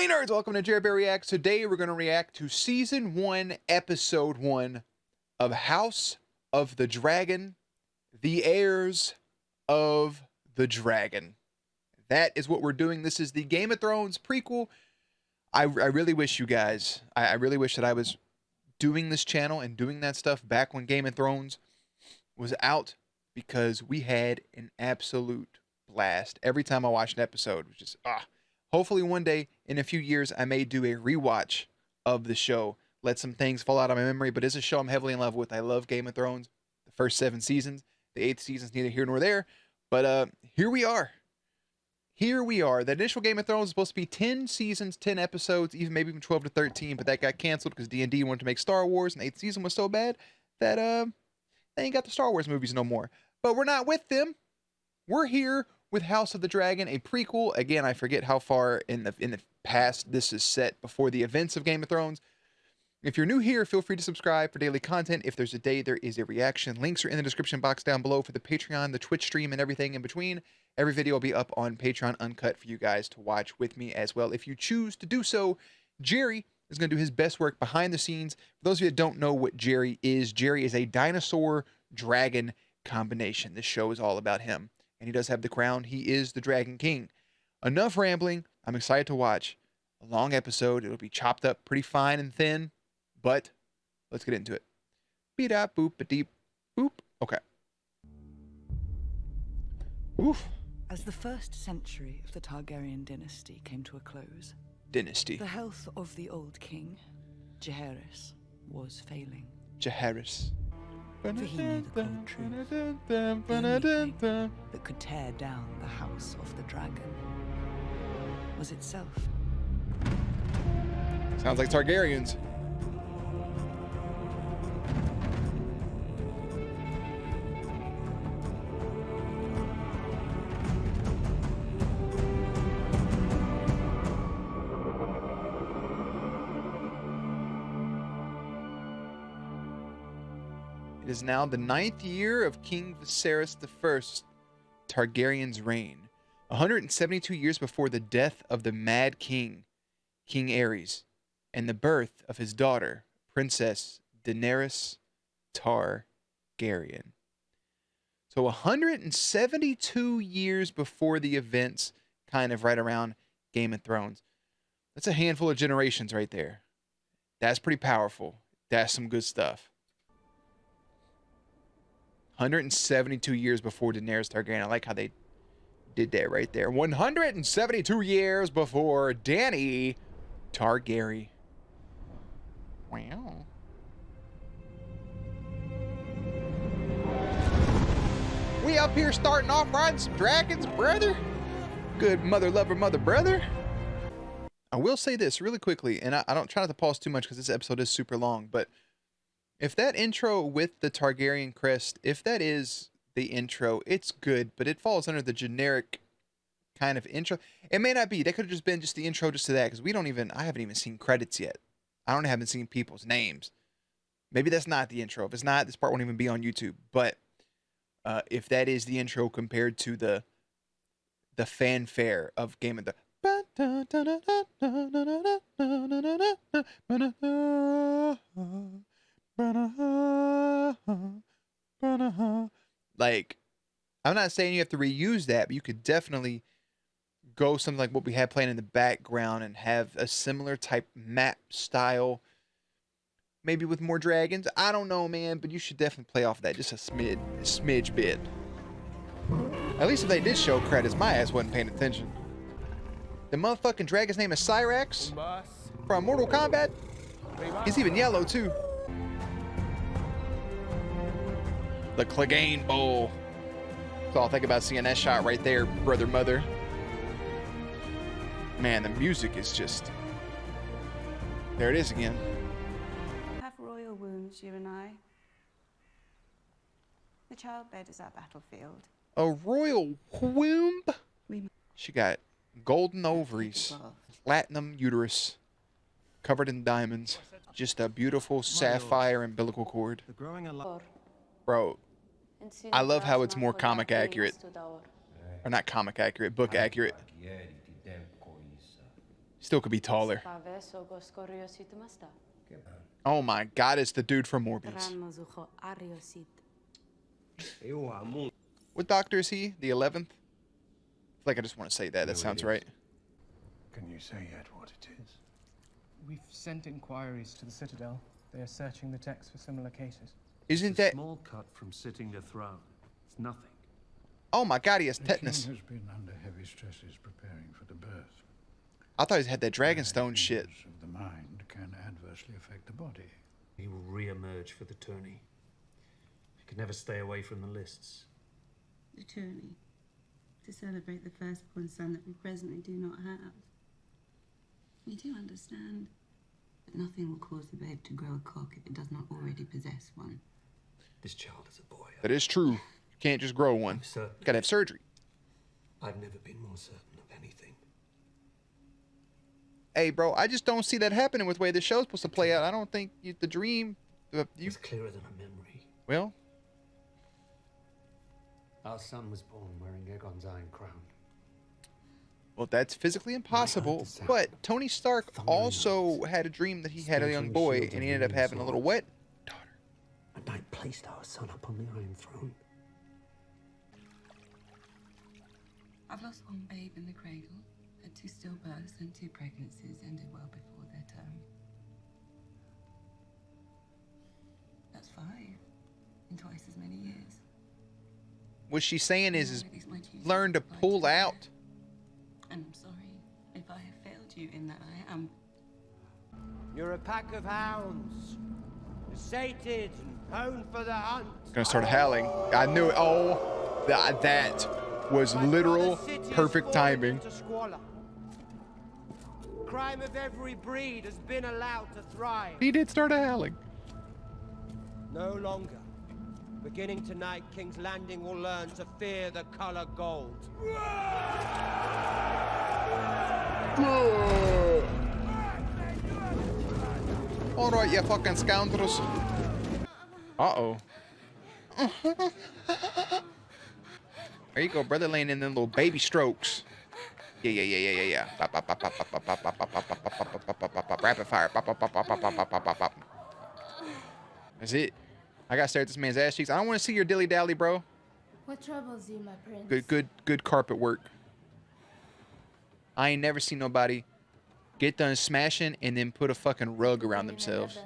Hey nerds, welcome to Jerbear Reacts. Today we're going to react to Season 1, Episode 1 of House of the Dragon, The Heirs of the Dragon. That is what we're doing. This is the Game of Thrones prequel. I really wish you guys, I really wish that I was doing this channel and doing that stuff back when Game of Thrones was out, because we had an absolute blast. Every time I watched an episode, it was just, hopefully one day in a few years I may do a rewatch of the show, let some things fall out of my memory, but it's a show I'm heavily in love with. I love Game of Thrones, the first 7 seasons. The 8th season's neither here nor there, but here we are. Here we are. The initial Game of Thrones was supposed to be 10 seasons, 10 episodes, maybe even 12 to 13, but that got canceled because D&D wanted to make Star Wars, and the 8th season was so bad that they ain't got the Star Wars movies no more. But we're not with them. We're here with House of the Dragon, a prequel. Again, I forget how far in the past this is set before the events of Game of Thrones. If you're new here, feel free to subscribe for daily content. If there's a day, there is a reaction. Links are in the description box down below for the Patreon, the Twitch stream, and everything in between. Every video will be up on Patreon uncut for you guys to watch with me as well. If you choose to do so, Jerry is going to do his best work behind the scenes. For those of you that don't know what Jerry is a dinosaur-dragon combination. This show is all about him. And he does have the crown. He is the Dragon King. Enough rambling. I'm excited to watch a long episode. It'll be chopped up pretty fine and thin, but let's get into it. Beat up, boop, a deep, boop. Okay. Oof. As the first century of the Targaryen dynasty came to a close, Dynasty. the health of the old king, Jaehaerys, was failing. Jaehaerys. For he knew the cold truth. The only thing that could tear down the House of the Dragon was itself. Sounds like Targaryens. It is now the 9th year of King Viserys I Targaryen's reign, 172 years before the death of the Mad King, King HEIRS, and the birth of his daughter, Princess Daenerys Targaryen. So 172 years before the events, kind of right around Game of Thrones. That's a handful of generations right there. That's pretty powerful. That's some good stuff. 172 years before Daenerys Targaryen. I like how they did that right there. 172 years before Dany Targaryen. Wow. We up here starting off riding some dragons, brother. Good mother lover, mother brother. I will say this really quickly, and I don't try not to pause too much because this episode is super long, but if that intro with the Targaryen crest, if that is the intro, it's good, but it falls under the generic kind of intro. It may not be. That could have just been just the intro just to that, because I haven't even seen credits yet. I haven't seen people's names. Maybe that's not the intro. If it's not, this part won't even be on YouTube. But if that is the intro compared to the fanfare of Game of the... Like, I'm not saying you have to reuse that, but you could definitely go something like what we had playing in the background and have a similar type map style, maybe with more dragons. I don't know, man, but you should definitely play off that just a smidge bit. At least if they did show credits, my ass wasn't paying attention. The motherfucking dragon's name is Syrax from Mortal Kombat. He's even yellow too. The Clegane Bowl. So I'll think about seeing that shot right there, brother, mother. Man, the music is just... There it is again. Have royal wounds, you and I. The childbed is our battlefield. A royal womb? She got golden oversies, platinum uterus, covered in diamonds. Just a beautiful sapphire umbilical cord. Bro, I love how it's more comic accurate. Or not comic accurate, book accurate. Still could be taller. Oh my God, it's the dude from Morbius. What doctor is he? The 11th? I feel like I just want to say that. That sounds right. Can you say yet what it is? We've sent inquiries to the Citadel. They are searching the text for similar cases. Isn't that... small cut from sitting the throne. It's nothing. Oh my God, he has tetanus. The king has been under heavy stresses preparing for the birth. I thought he had that Dragonstone shit. Of the mind can adversely affect the body. He will re-emerge for the tourney. He can never stay away from the lists. The tourney. To celebrate the firstborn son that we presently do not have. We do understand. But nothing will cause the babe to grow a cock if it does not already possess one. This child is a boy. That is true. You can't just grow one. Gotta have surgery. I've never been more certain of anything. Hey, bro, I just don't see that happening with the way the show's supposed to play out. I don't think the dream... It's clearer than a memory. Well... Our son was born wearing Aegon's iron crown. Well, that's physically impossible, but Tony Stark also had a dream that he had a young boy, and he ended up having a little wet daughter. And I placed our son upon the Iron Throne. I've lost one babe in the cradle, had 2 stillbirths and 2 pregnancies ended well before their term. That's 5 in twice as many years. What she's saying is learn to pull out. And I'm sorry if I have failed you in that I am. You're a pack of hounds, sated and honed for the hunt. Gonna start howling. I knew it. Oh, that was literal perfect timing. Crime of every breed has been allowed to thrive. He did start howling. No longer. Beginning tonight, King's Landing will learn to fear the color gold. All right, you fucking scoundrels. Uh-oh. There you go, brother, laying in them little baby strokes. Yeah. Rapid fire. That's it. I gotta stare at this man's ass cheeks. I don't want to see your dilly-dally, bro. What troubles you, my prince? Good carpet work. I ain't never seen nobody get done smashing and then put a fucking rug around themselves.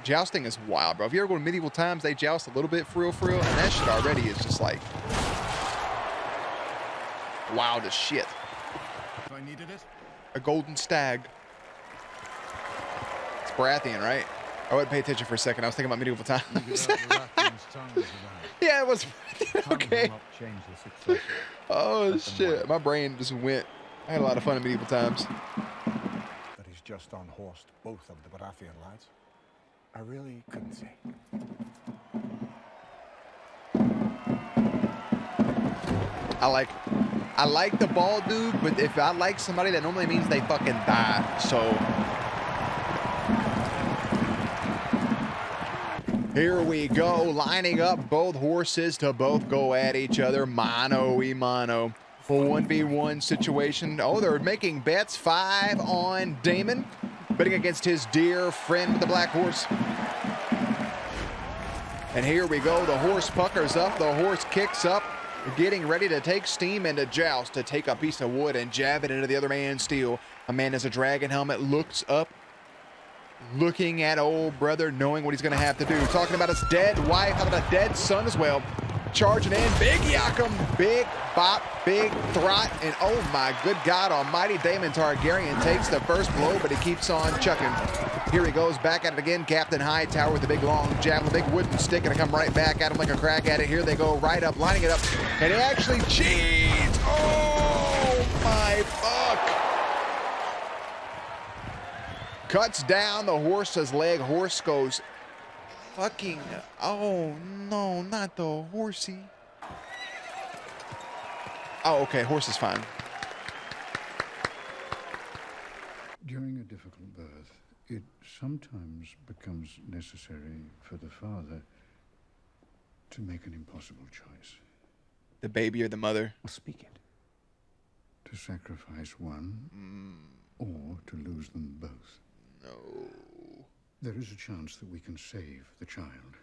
Jousting is wild, bro. If you ever go to medieval times, they joust a little bit for real, and that shit already is just like wild as shit. I needed it. A golden stag. It's Baratheon, right? I wouldn't pay attention for a second. I was thinking about medieval times. Yeah, it was. Okay. Oh shit, my brain just went. I had a lot of fun in medieval times. That he's just unhorsed both of the Baratheon lads. I really couldn't say. I like the bald dude, but if I like somebody, that normally means they fucking die. So here we go, lining up both horses to both go at each other, mano y mano. 1v1 situation. Oh, they're making bets. 5 on Daemon, betting against his dear friend with the black horse. And here we go. The horse puckers up. The horse kicks up, getting ready to take steam and to joust, to take a piece of wood and jab it into the other man's steel. A man has a dragon helmet, looks up, looking at old brother, knowing what he's going to have to do. Talking about his dead wife, how about a dead son as well. Charging in, big yakum, big bop, big throt, and oh my good God almighty, Daemon Targaryen takes the first blow, but he keeps on chucking. Here he goes, back at it again, Captain Hightower with a big long jab, with a big wooden stick, and to come right back at him like a crack at it. Here they go, right up, lining it up, and he actually cheats! Oh my fuck! Cuts down the horse's leg, horse goes fucking, oh no, not the horsey. Oh, okay, horse is fine. During a difficult birth, it sometimes becomes necessary for the father to make an impossible choice. The baby or the mother? Well, speak it. To sacrifice one or to lose them both. No. There is a chance that we can save the child.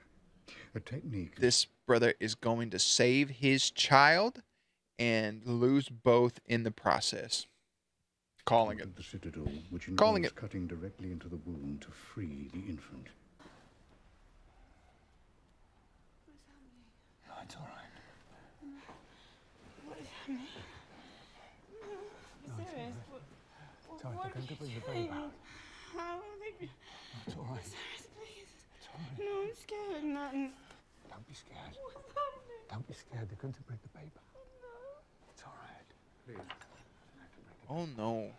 A technique. This brother is going to save his child and lose both in the process. Calling it. The citadel, which Calling involves it. cutting directly into the womb to free the infant. No, it's all right. What is happening? No, it's all right. It's all right. They're going to bring the baby out. How will they be? No, it's all right. Viserys, please. It's all right. No, I'm scared. Nothing. Don't be scared. What's happening? Don't be scared. They're going to bring the baby. No. It's all right. Please. Oh no.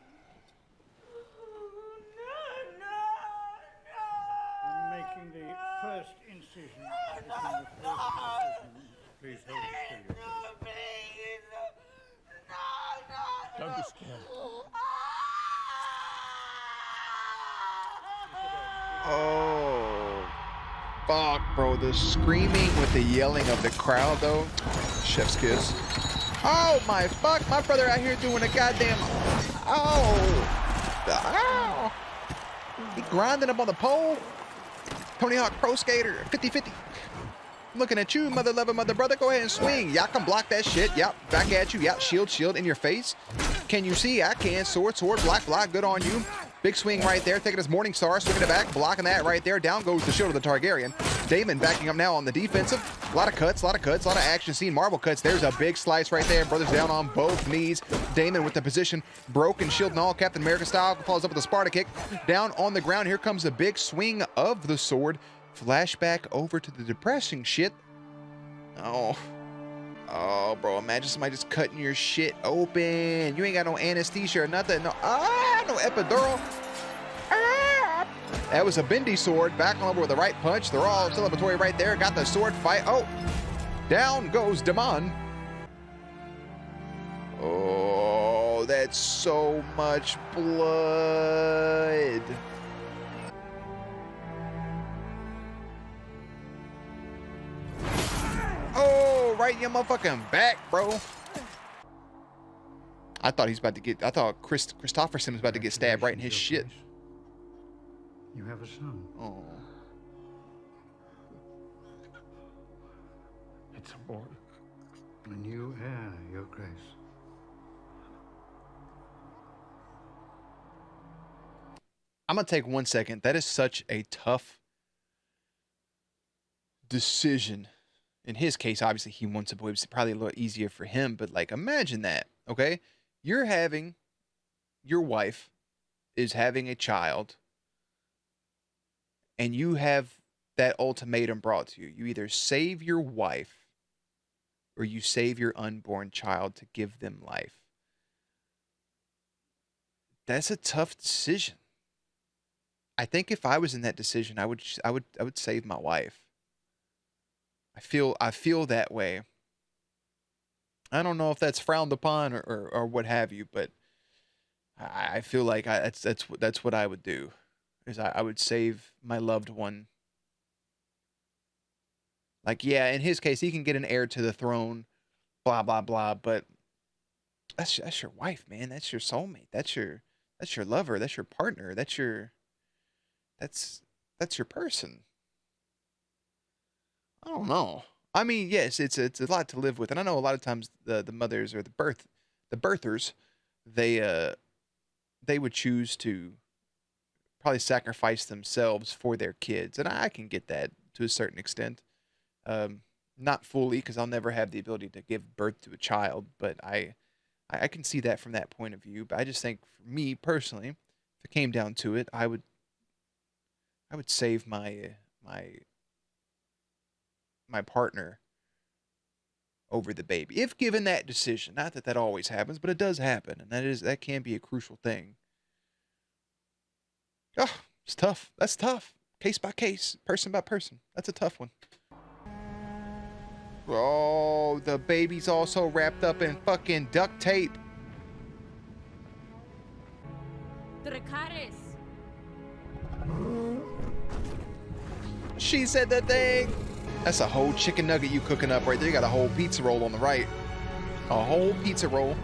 I'm making the first incision. Please hold it still. Don't be scared. Oh. Fuck, bro. The screaming with the yelling of the crowd, though. Chef's kiss. Oh, my fuck. My brother out here doing a goddamn... Oh. Ow. He grinding up on the pole. Tony Hawk Pro Skater. 50-50. Looking at you, mother lover, mother brother. Go ahead and swing. Y'all can block that shit. Yep. Back at you. Yep. Shield, shield in your face. Can you see? I can. Sword, sword, block, block. Good on you. Big swing right there. Taking his Morning Star. Swinging it back. Blocking that right there. Down goes the shield of the Targaryen. Daemon backing up now on the defensive. A lot of cuts, a lot of cuts, a lot of action scene. Marble cuts. There's a big slice right there. Brothers down on both knees. Daemon with the position. Broken shield and all. Captain America style. Follows up with a Sparta kick. Down on the ground. Here comes a big swing of the sword. Flashback over to the depressing shit. Oh. Oh, bro. Imagine somebody just cutting your shit open. You ain't got no anesthesia or nothing. No, no epidural. That was a bendy sword. Back on over with the right punch. They're all celebratory right there. Got the sword fight. Oh. Down goes Daemon. Oh, that's so much blood. Oh, right in your motherfucking back, bro. I thought Christopherson was about to get stabbed right in his shit. You have a son. Oh. It's a boy. A new heir, Your Grace. I'm going to take 1 second. That is such a tough decision. In his case, obviously, he wants a boy. It's probably a little easier for him. But, like, imagine that, okay? Your wife is having a child, and you have that ultimatum brought to you. You either save your wife or you save your unborn child to give them life. That's a tough decision. I think if I was in that decision, I would save my wife. I feel that way. I don't know if that's frowned upon or what have you, but I feel like that's what I would do. Is I would save my loved one. Like, yeah, in his case, he can get an heir to the throne, blah blah blah. But that's your wife, man. That's your soulmate. That's your lover. That's your partner. That's your person. I don't know. I mean, yes, it's a lot to live with, and I know a lot of times the mothers or the birthers, they would choose to probably sacrifice themselves for their kids, and I can get that to a certain extent. Not fully, because I'll never have the ability to give birth to a child, but I can see that from that point of view. But I just think, for me personally, if it came down to it, I would save my partner over the baby, if given that decision. Not that always happens, but it does happen, and that can be a crucial thing. Oh, it's tough. That's tough. Case by case, person by person. That's a tough one. Oh, the baby's also wrapped up in fucking duct tape. Dracarys. She said the thing. That's a whole chicken nugget you cooking up right there. You got a whole pizza roll on the right. A whole pizza roll.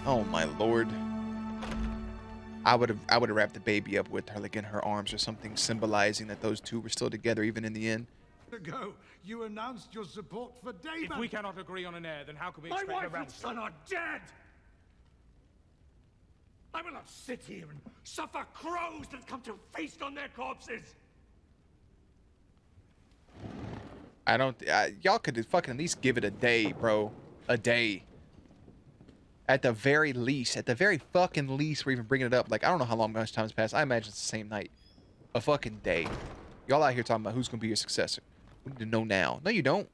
Oh my lord. I would have wrapped the baby up with her, like in her arms or something, symbolizing that those two were still together even in the end. Ago, you announced your support for Daemon. If we cannot agree on an heir, then how can we My expect wife a and son are dead. I will not sit here and suffer crows that come to feast on their corpses. Y'all could fucking at least give it a day, bro. A day. At the very least. At the very fucking least, we're even bringing it up. Like, I don't know how much time has passed. I imagine it's the same night. A fucking day. Y'all out here talking about who's going to be your successor. We need to know now. No, you don't.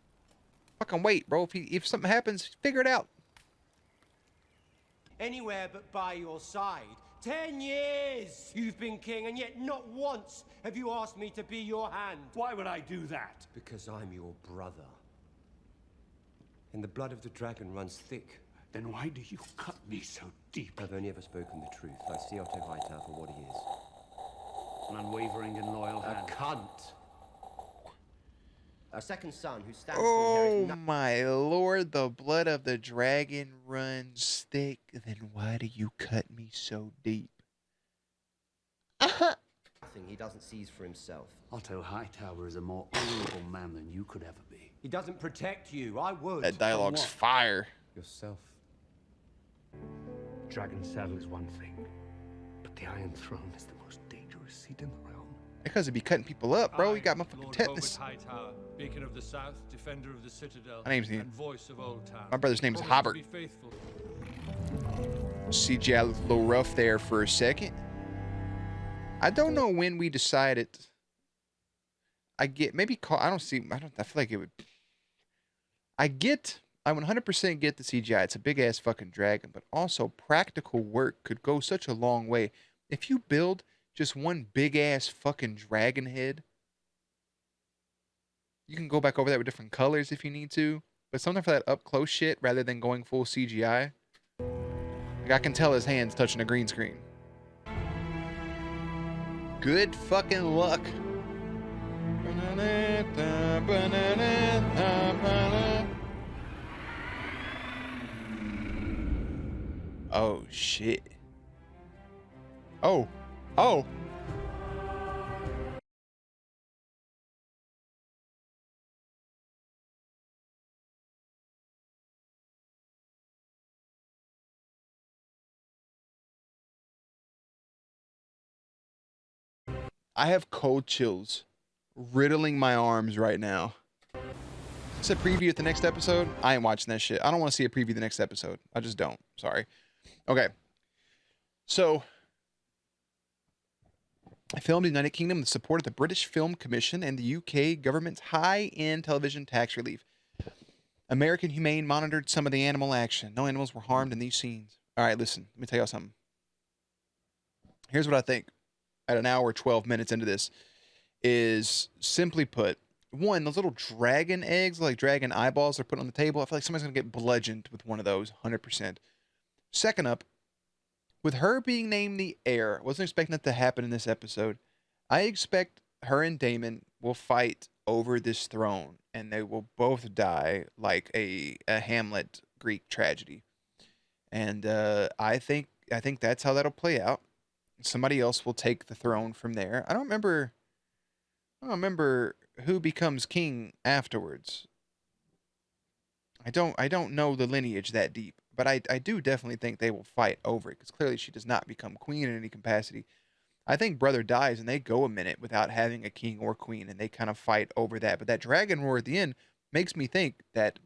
Fucking wait, bro. If something happens, figure it out. Anywhere but by your side. 10 years you've been king, and yet not once have you asked me to be your hand. Why would I do that? Because I'm your brother. And the blood of the dragon runs thick. Then why do you cut me so deep? I've only ever spoken the truth. I see Otto Hightower for what he is. An unwavering and loyal hand. A cunt. A second son who stands to Oh inherit my lord, the blood of the dragon runs thick. Then why do you cut me so deep? nothing he doesn't seize for himself. Otto Hightower is a more honorable man than you could ever be. He doesn't protect you. I would. That dialogue's From what? fire. Yourself. Dragon's saddle is one thing, but the Iron Throne is the most dangerous seat in the realm. Because it'd be cutting people up, bro. You got my fucking Lord tetanus. Robert Hightower, beacon of the south, defender of the citadel, My name's Ian. and voice of Old Town. My brother's name is Promised to Hobart. be faithful. CGI looked a little rough there for a second. I don't know when we decided. I get maybe call. I feel like it would. I 100% get the CGI. It's a big ass fucking dragon, but also practical work could go such a long way. If you build just one big ass fucking dragon head, you can go back over that with different colors if you need to. But something for that up close shit rather than going full CGI. Like I can tell his hands touching a green screen. Good fucking luck. Oh shit. Oh. I have cold chills riddling my arms right now. It's a preview of the next episode. I ain't watching that shit. I don't want to see a preview of the next episode. I just don't. Sorry. Okay. So, I filmed in the United Kingdom with the support of the British Film Commission and the UK government's high-end television tax relief. American Humane monitored some of the animal action. No animals were harmed in these scenes. All right, listen. Let me tell y'all something. Here's what I think. At an hour, 12 minutes into this, is simply put, one, those little dragon eggs, like dragon eyeballs they're put on the table, I feel like somebody's going to get bludgeoned with one of those, 100%. Second up, with her being named the heir, wasn't expecting that to happen in this episode. I expect her and Daemon will fight over this throne, and they will both die like a Hamlet Greek tragedy. And I think that's how that'll play out. Somebody else will take the throne from there. I don't remember who becomes king afterwards. I don't know the lineage that deep, but I do definitely think they will fight over it because clearly she does not become queen in any capacity. I think brother dies and they go a minute without having a king or queen and they kind of fight over that. But that dragon roar at the end makes me think that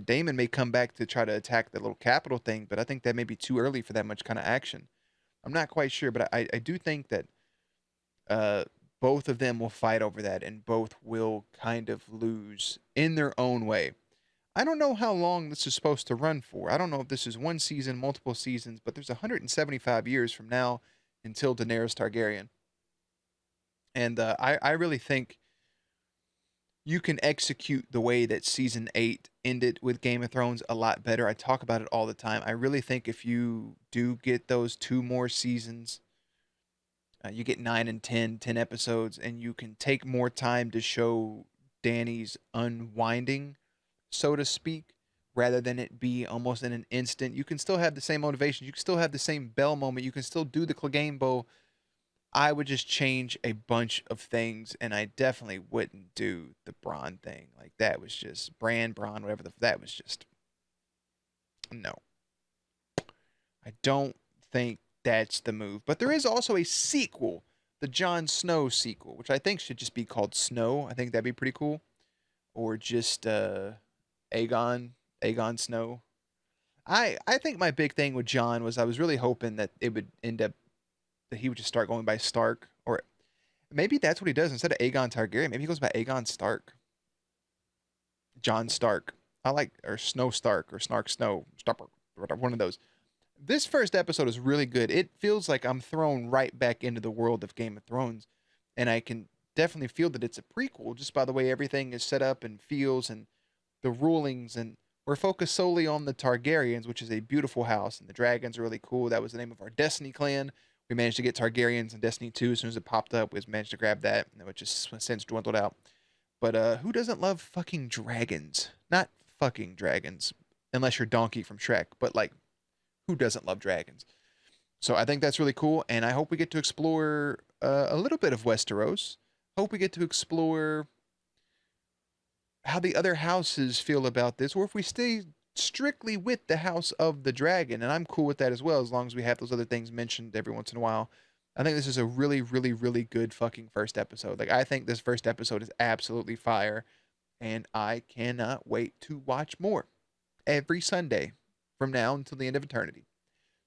Daemon may come back to try to attack the little capital thing, but I think that may be too early for that much kind of action. I'm not quite sure, but I do think that both of them will fight over that, and both will kind of lose in their own way. I don't know how long this is supposed to run for. I don't know if this is one season, multiple seasons, but there's 175 years from now until Daenerys Targaryen. And I really think you can execute the way that season 8 ended with Game of Thrones a lot better. I talk about it all the time. I really think if you do get those 2 more seasons, You get 9 and 10 episodes, and you can take more time to show Dany's unwinding, so to speak, rather than it be almost in an instant. You can still have the same motivation. You can still have the same bell moment. You can still do the Clegane Bow. I would just change a bunch of things, and I definitely wouldn't do the Bronn thing. Like, that was just Bran, Bronn, whatever. That was just, no. I don't think that's the move. But there is also a sequel, the Jon Snow sequel, which I think should just be called Snow. I think that'd be pretty cool. Or just Aegon Snow. I think my big thing with Jon was I was really hoping that it would end up that he would just start going by Stark, or maybe that's what he does instead of Aegon Targaryen. Maybe he goes by Aegon Stark. Jon Stark. I like, or Snow Stark, or Snark Snow, Stark, one of those. This first episode is really good. It feels like I'm thrown right back into the world of Game of Thrones, and I can definitely feel that it's a prequel just by the way everything is set up and feels, and the rulings, and we're focused solely on the Targaryens, which is a beautiful house, and the dragons are really cool. That was the name of our Destiny clan. We managed to get Targaryens in Destiny 2 as soon as it popped up. We managed to grab that, and it just since dwindled out. But who doesn't love fucking dragons? Not fucking dragons, unless you're Donkey from Shrek. But like, who doesn't love dragons? So I think that's really cool, and I hope we get to explore a little bit of Westeros. Hope we get to explore how the other houses feel about this, or if we stay strictly with the House of the Dragon, and I'm cool with that as well, as long as we have those other things mentioned every once in a while. I think this is a really, really, really good fucking first episode. Like, I think this first episode is absolutely fire, and I cannot wait to watch more every Sunday from now until the end of eternity.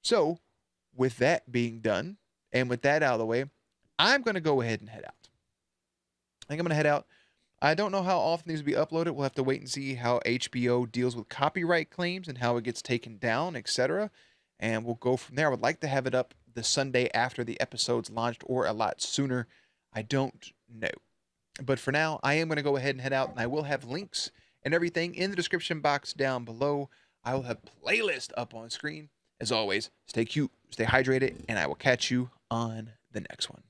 So, with that being done, and with that out of the way, I'm going to go ahead and head out. I think I'm going to head out. I don't know how often these will be uploaded. We'll have to wait and see how HBO deals with copyright claims and how it gets taken down, etc. And we'll go from there. I would like to have it up the Sunday after the episode's launched, or a lot sooner. I don't know. But for now, I am going to go ahead and head out, and I will have links and everything in the description box down below. I will have playlist up on screen. As always, stay cute, stay hydrated, and I will catch you on the next one.